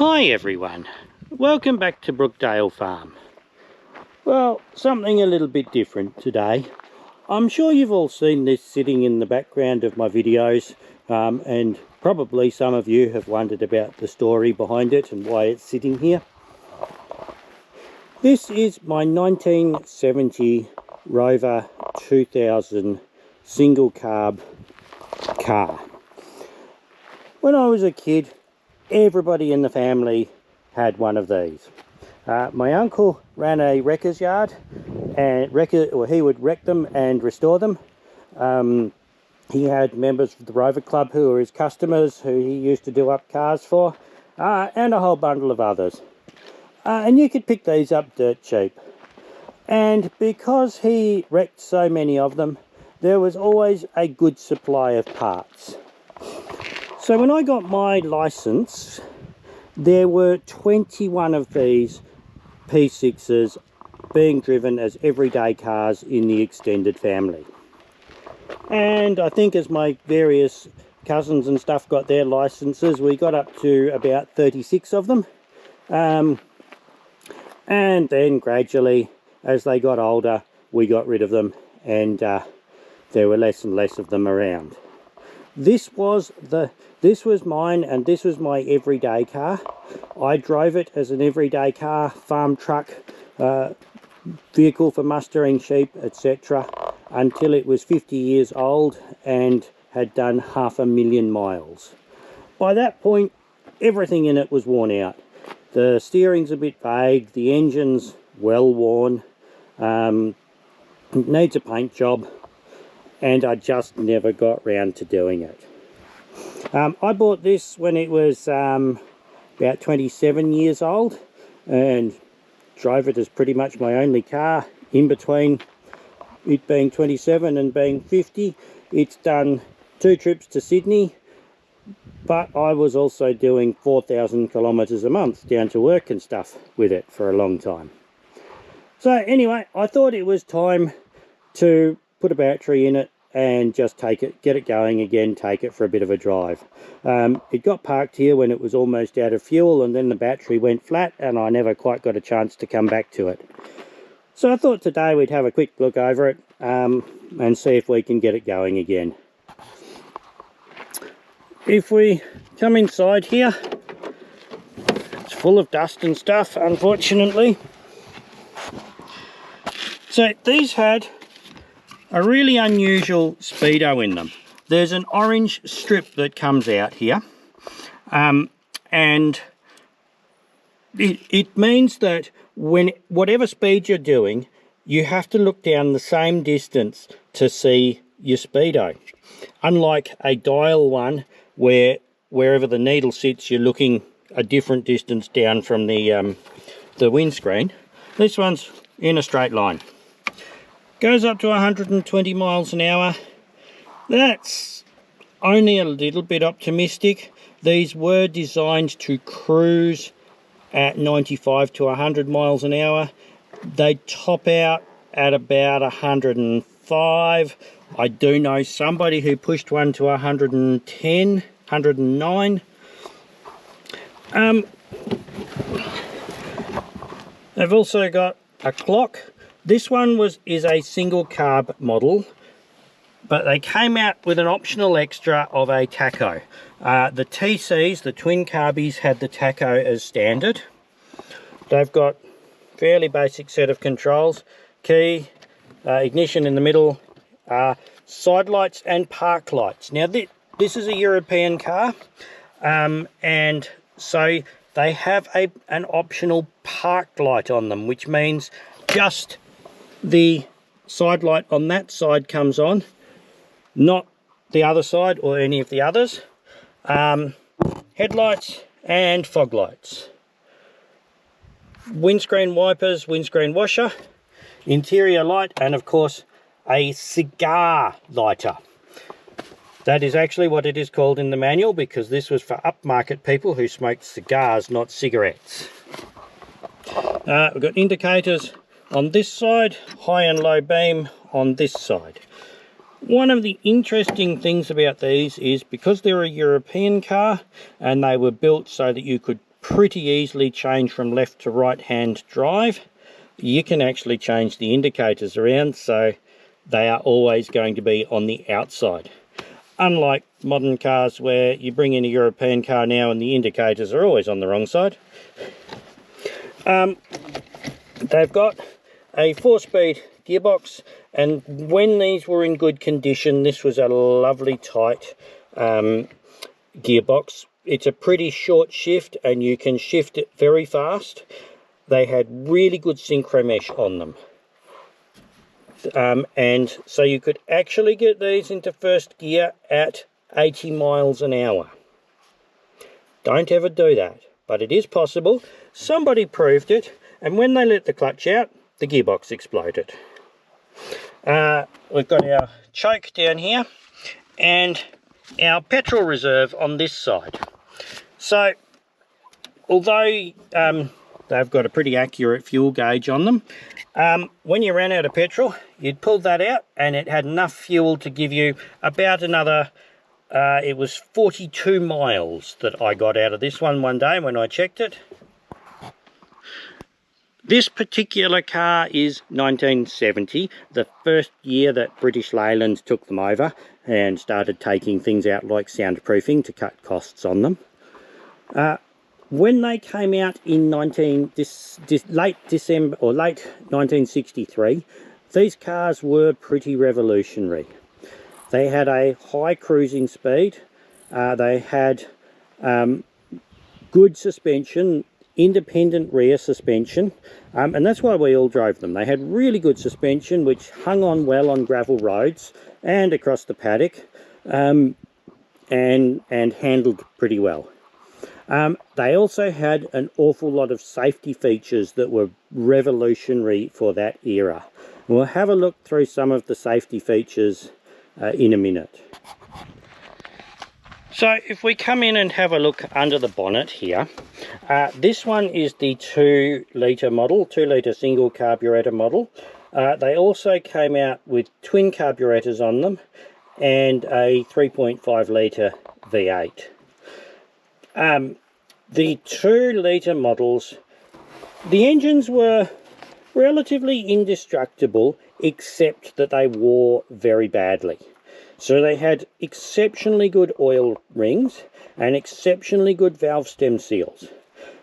Hi everyone, welcome back to Brookdale Farm. Well, something a little bit different today. I'm sure you've all seen this sitting in the background of my videos, and probably some of you have wondered about the story behind it and why it's sitting here. This is my 1970 Rover 2000 single carb car. When I was a kid, everybody in the family had one of these. My uncle ran a wrecker's yard, and he would wreck them and restore them. He had members of the Rover Club who were his customers, who he used to do up cars for, and a whole bundle of others. And you could pick these up dirt cheap. And because he wrecked so many of them, there was always a good supply of parts. So when I got my license, there were 21 of these P6s being driven as everyday cars in the extended family. And I think as my various cousins and stuff got their licenses, we got up to about 36 of them. And then gradually, as they got older, we got rid of them, and there were less and less of them around. This was mine, and this was my everyday car. I drove it as an everyday car, farm truck, vehicle for mustering sheep, etc., until it was 50 years old and had done 500,000 miles. By that point, everything in it was worn out. The steering's a bit vague, the engine's well worn, it needs a paint job, and I just never got round to doing it. I bought this when it was about 27 years old, and drove it as pretty much my only car. In between it being 27 and being 50, it's done 2 trips to Sydney, but I was also doing 4,000 kilometres a month down to work and stuff with it for a long time. So anyway, I thought it was time to put a battery in it and just get it going again, take it for a bit of a drive. It got parked here when it was almost out of fuel, and then the battery went flat and I never quite got a chance to come back to it. So I thought today we'd have a quick look over it and see if we can get it going again. If we come inside here, it's full of dust and stuff, unfortunately. So these had a really unusual speedo in them. There's an orange strip that comes out here, and it means that whatever speed you're doing, you have to look down the same distance to see your speedo. Unlike a dial one, where wherever the needle sits, you're looking a different distance down from the windscreen. This one's in a straight line. Goes up to 120 miles an hour. That's only a little bit optimistic. These were designed to cruise at 95 to 100 miles an hour. They top out at about 105. I do know somebody who pushed one to 110, 109. They've also got a clock. This one is a single carb model, but they came out with an optional extra of a tacho. The TCs, the twin carbies, had the tacho as standard. They've got fairly basic set of controls: key, ignition in the middle, side lights and park lights. Now this is a European car, and so they have an optional park light on them, which means just the side light on that side comes on, not the other side or any of the others. Headlights and fog lights. Windscreen wipers, windscreen washer, interior light, and of course a cigar lighter. That is actually what it is called in the manual, because this was for upmarket people who smoked cigars, not cigarettes. We've got indicators on this side, high and low beam on this side. One of the interesting things about these is because they're a European car and they were built so that you could pretty easily change from left to right hand drive. You can actually change the indicators around so they are always going to be on the outside. Unlike modern cars where you bring in a European car now and the indicators are always on the wrong side. They've got a 4-speed gearbox, and when these were in good condition, this was a lovely tight gearbox. It's a pretty short shift and you can shift it very fast. They had really good synchro mesh on them. And so you could actually get these into first gear at 80 miles an hour. Don't ever do that, but it is possible. Somebody proved it, and when they let the clutch out, the gearbox exploded. We've got our choke down here and our petrol reserve on this side. So although they've got a pretty accurate fuel gauge on them, when you ran out of petrol, you'd pull that out and it had enough fuel to give you about another, it was 42 miles that I got out of this one day when I checked it. This particular car is 1970, the first year that British Leyland took them over and started taking things out like soundproofing to cut costs on them. When they came out in late December or late 1963, these cars were pretty revolutionary. They had a high cruising speed, they had good suspension, independent rear suspension, and that's why we all drove them. They had really good suspension which hung on well on gravel roads and across the paddock, and handled pretty well. They also had an awful lot of safety features that were revolutionary for that era. We'll have a look through some of the safety features in a minute. So if we come in and have a look under the bonnet here, this one is the 2-litre model, 2-litre single carburetor model. They also came out with twin carburetors on them and a 3.5-litre V8. The 2-litre models, the engines were relatively indestructible except that they wore very badly. So they had exceptionally good oil rings and exceptionally good valve stem seals,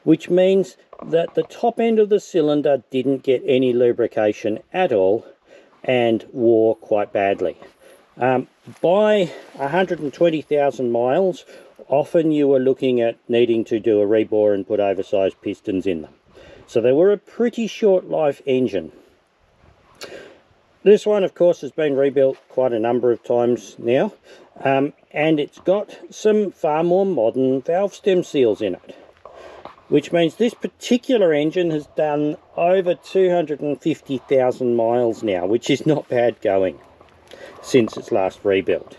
which means that the top end of the cylinder didn't get any lubrication at all and wore quite badly. By 120,000 miles, often you were looking at needing to do a rebore and put oversized pistons in them. So they were a pretty short life engine. This one, of course, has been rebuilt quite a number of times now, and it's got some far more modern valve stem seals in it, which means this particular engine has done over 250,000 miles now, which is not bad going since its last rebuild.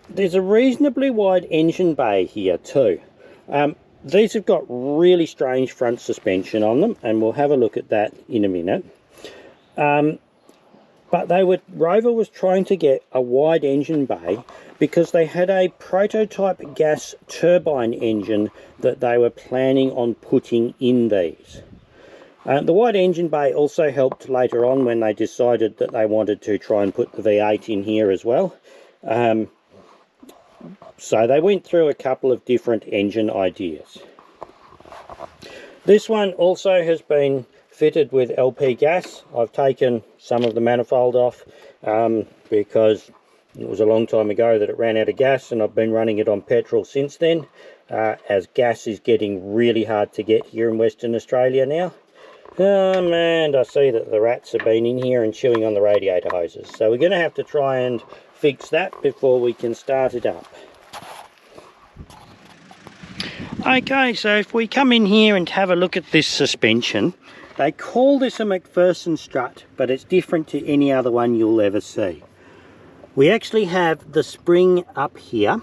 There's a reasonably wide engine bay here too. These have got really strange front suspension on them, and we'll have a look at that in a minute. But Rover was trying to get a wide engine bay because they had a prototype gas turbine engine that they were planning on putting in these. The wide engine bay also helped later on when they decided that they wanted to try and put the V8 in here as well. So they went through a couple of different engine ideas. This one also has been fitted with LP gas. I've taken some of the manifold off because it was a long time ago that it ran out of gas, and I've been running it on petrol since then, as gas is getting really hard to get here in Western Australia now. And I see that the rats have been in here and chewing on the radiator hoses, so we're going to have to try and fix that before we can start it up. Okay, so if we come in here and have a look at this suspension, they call this a McPherson strut, but it's different to any other one you'll ever see. We actually have the spring up here,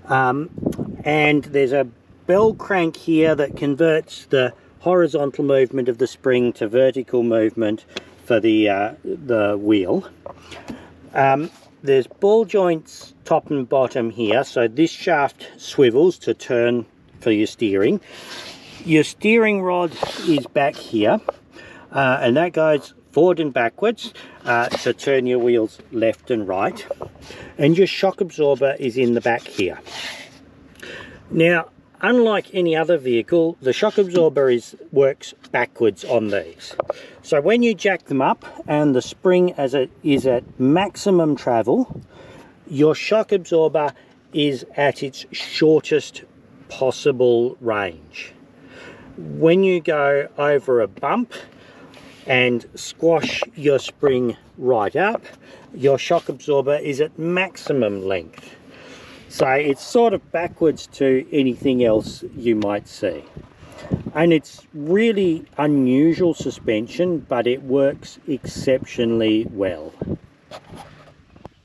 and there's a bell crank here that converts the horizontal movement of the spring to vertical movement for the wheel. There's ball joints top and bottom here, so this shaft swivels to turn for your steering. Your steering rod is back here, and that goes forward and backwards to turn your wheels left and right, and your shock absorber is in the back here. Now, unlike any other vehicle, the shock absorber works backwards on these. So when you jack them up and the spring is at maximum travel, your shock absorber is at its shortest possible range. When you go over a bump and squash your spring right up, your shock absorber is at maximum length. So it's sort of backwards to anything else you might see. And it's really unusual suspension, but it works exceptionally well.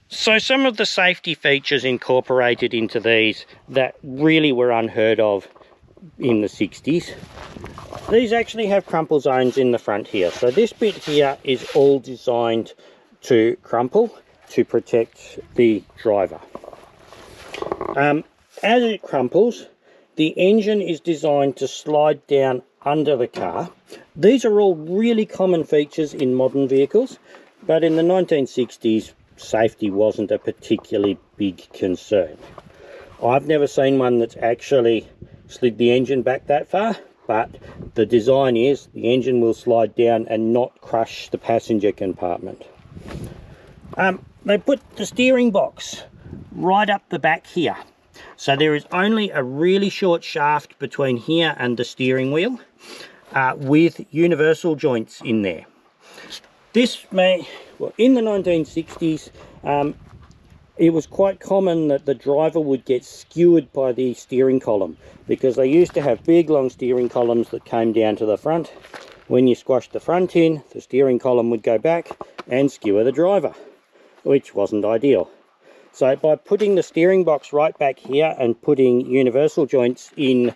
So some of the safety features incorporated into these that really were unheard of in the 60s. These actually have crumple zones in the front here. So this bit here is all designed to crumple to protect the driver. As it crumples, the engine is designed to slide down under the car. These are all really common features in modern vehicles, but in the 1960s, safety wasn't a particularly big concern. I've never seen one that's actually slid the engine back that far, but the design is the engine will slide down and not crush the passenger compartment. They put the steering box right up the back here, so there is only a really short shaft between here and the steering wheel with universal joints in there. In the 1960s, it was quite common that the driver would get skewered by the steering column, because they used to have big long steering columns that came down to the front. When you squashed the front in, the steering column would go back and skewer the driver, which wasn't ideal. So by putting the steering box right back here and putting universal joints in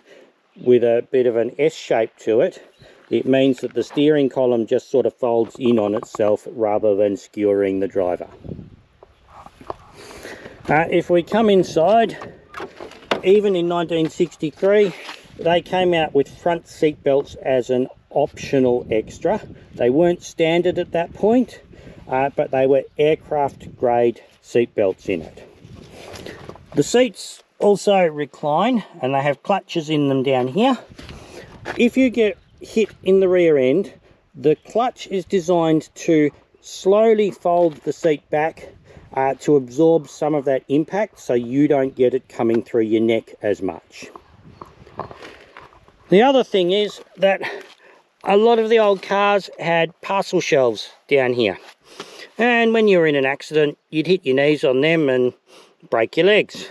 with a bit of an S shape to it, it means that the steering column just sort of folds in on itself rather than skewering the driver. If we come inside, even in 1963, they came out with front seat belts as an optional extra. They weren't standard at that point, but they were aircraft grade seat belts in it. The seats also recline, and they have clutches in them down here. If you get hit in the rear end, the clutch is designed to slowly fold the seat back to absorb some of that impact, so you don't get it coming through your neck as much. The other thing is that a lot of the old cars had parcel shelves down here, and when you were in an accident, you'd hit your knees on them and break your legs.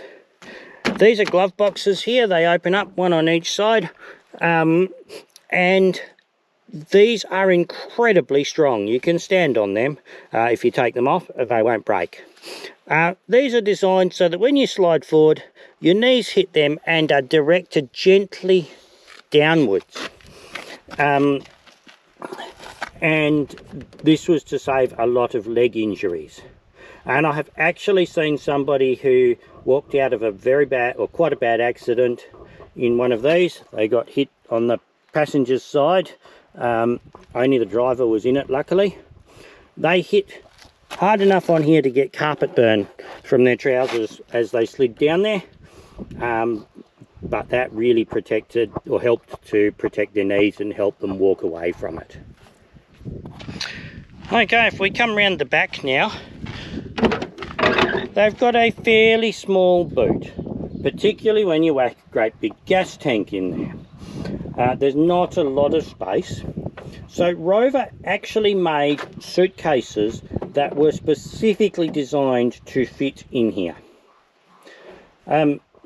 These are glove boxes here. They open up, one on each side, and these are incredibly strong. You can stand on them. If you take them off, they won't break. These are designed so that when you slide forward, your knees hit them and are directed gently downwards. And this was to save a lot of leg injuries. And I have actually seen somebody who walked out of a very bad, or quite a bad accident in one of these. They got hit on the passenger's side. Only the driver was in it, luckily. They hit hard enough on here to get carpet burn from their trousers as they slid down there. But that really protected, or helped to protect their knees and help them walk away from it. Okay, if we come around the back now, they've got a fairly small boot, particularly when you whack a great big gas tank in there. There's not a lot of space. So Rover actually made suitcases that were specifically designed to fit in here.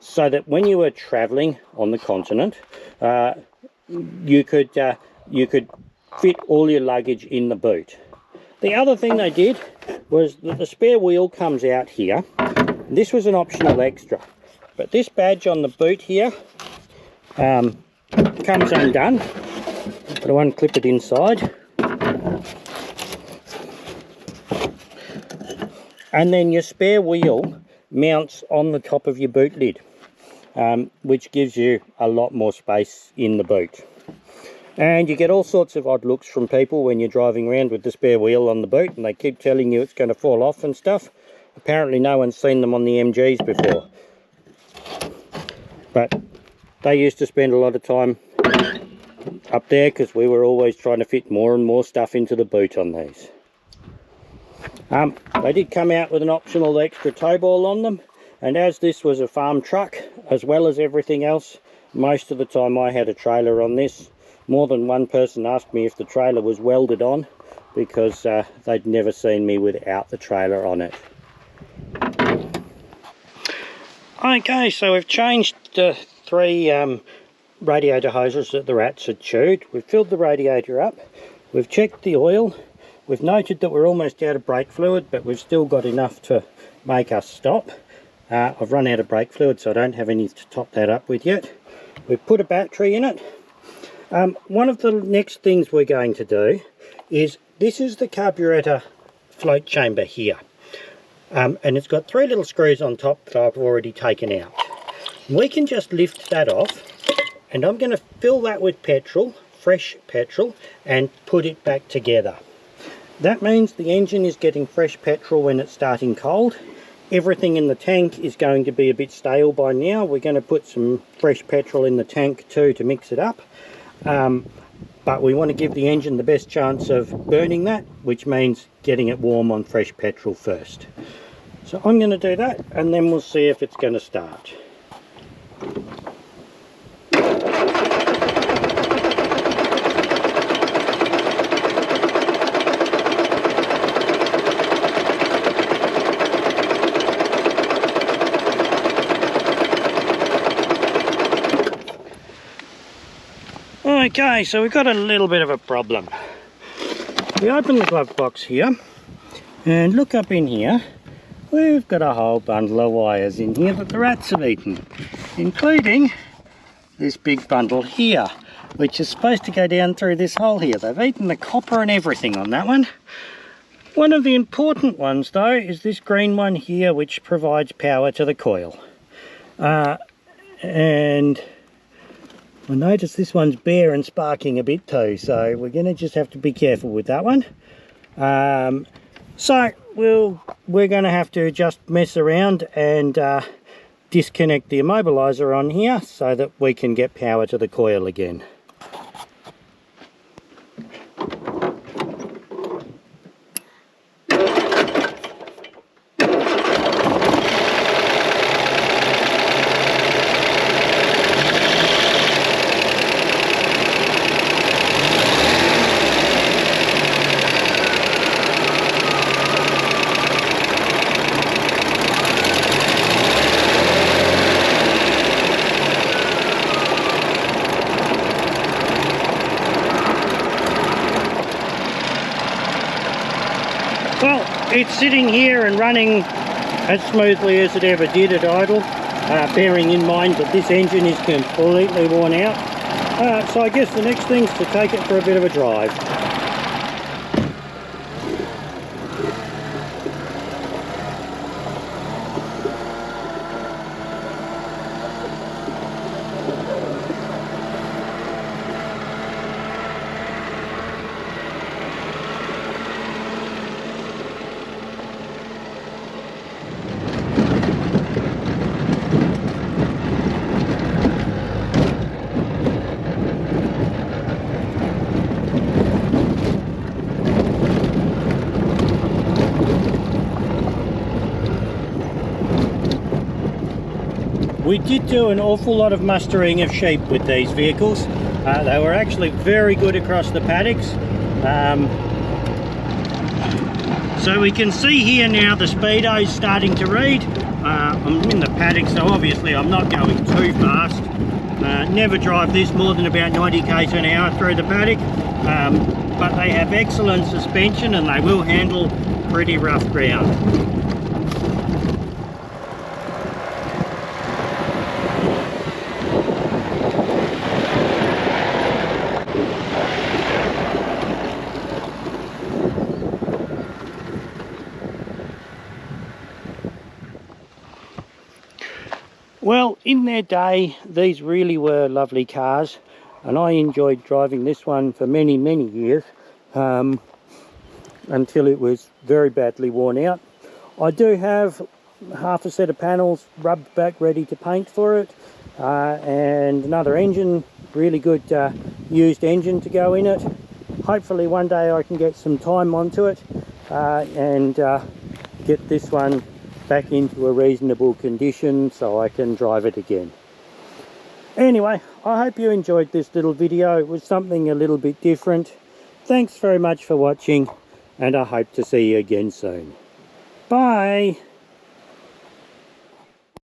So that when you were traveling on the continent, you could fit all your luggage in the boot. The other thing they did was that the spare wheel comes out here. This was an optional extra, but this badge on the boot here comes undone. But I want to clip it inside. And then your spare wheel mounts on the top of your boot lid. which gives you a lot more space in the boot. And you get all sorts of odd looks from people when you're driving around with the spare wheel on the boot, and they keep telling you it's going to fall off and stuff. Apparently no one's seen them on the MGs before. But they used to spend a lot of time up there because we were always trying to fit more and more stuff into the boot on these. They did come out with an optional extra tow ball on them, and as this was a farm truck as well as everything else, most of the time I had a trailer on this. More than one person asked me if the trailer was welded on, because they'd never seen me without the trailer on it. Okay, so we've changed the 3 radiator hoses that the rats had chewed. We've filled the radiator up, we've checked the oil, we've noted that we're almost out of brake fluid, but we've still got enough to make us stop. I've run out of brake fluid, so I don't have any to top that up with yet. We've put a battery in it. One of the next things we're going to do is, this is the carburetor float chamber here, and it's got 3 little screws on top that I've already taken out. We can just lift that off, and I'm going to fill that with petrol, fresh petrol, and put it back together. That means the engine is getting fresh petrol when it's starting cold. Everything in the tank is going to be a bit stale by now. We're going to put some fresh petrol in the tank too to mix it up. But we want to give the engine the best chance of burning that, which means getting it warm on fresh petrol first. So I'm going to do that, and then we'll see if it's going to start. Okay, so we've got a little bit of a problem. We open the glove box here and look up in here. We've got a whole bundle of wires in here that the rats have eaten, including this big bundle here, which is supposed to go down through this hole here. They've eaten the copper and everything on that one. One of the important ones though is this green one here, which provides power to the coil. And I notice this one's bare and sparking a bit too, so we're going to just have to be careful with that one. So we're going to have to just mess around and disconnect the immobilizer on here so that we can get power to the coil again. Well, it's sitting here and running as smoothly as it ever did at idle, bearing in mind that this engine is completely worn out. So I guess the next thing is to take it for a bit of a drive. We did do an awful lot of mustering of sheep with these vehicles. They were actually very good across the paddocks. So we can see here now the speedo's starting to read. I'm in the paddock, so obviously I'm not going too fast. Never drive this more than about 90 km an hour through the paddock. But they have excellent suspension and they will handle pretty rough ground. Well, in their day, these really were lovely cars, and I enjoyed driving this one for many years, until it was very badly worn out. I do have half a set of panels rubbed back ready to paint for it, and another engine, really good used engine to go in it. Hopefully one day I can get some time onto it and get this one back into a reasonable condition so I can drive it again. Anyway, I hope you enjoyed this little video. It was something a little bit different. Thanks very much for watching, and I hope to see you again soon. Bye!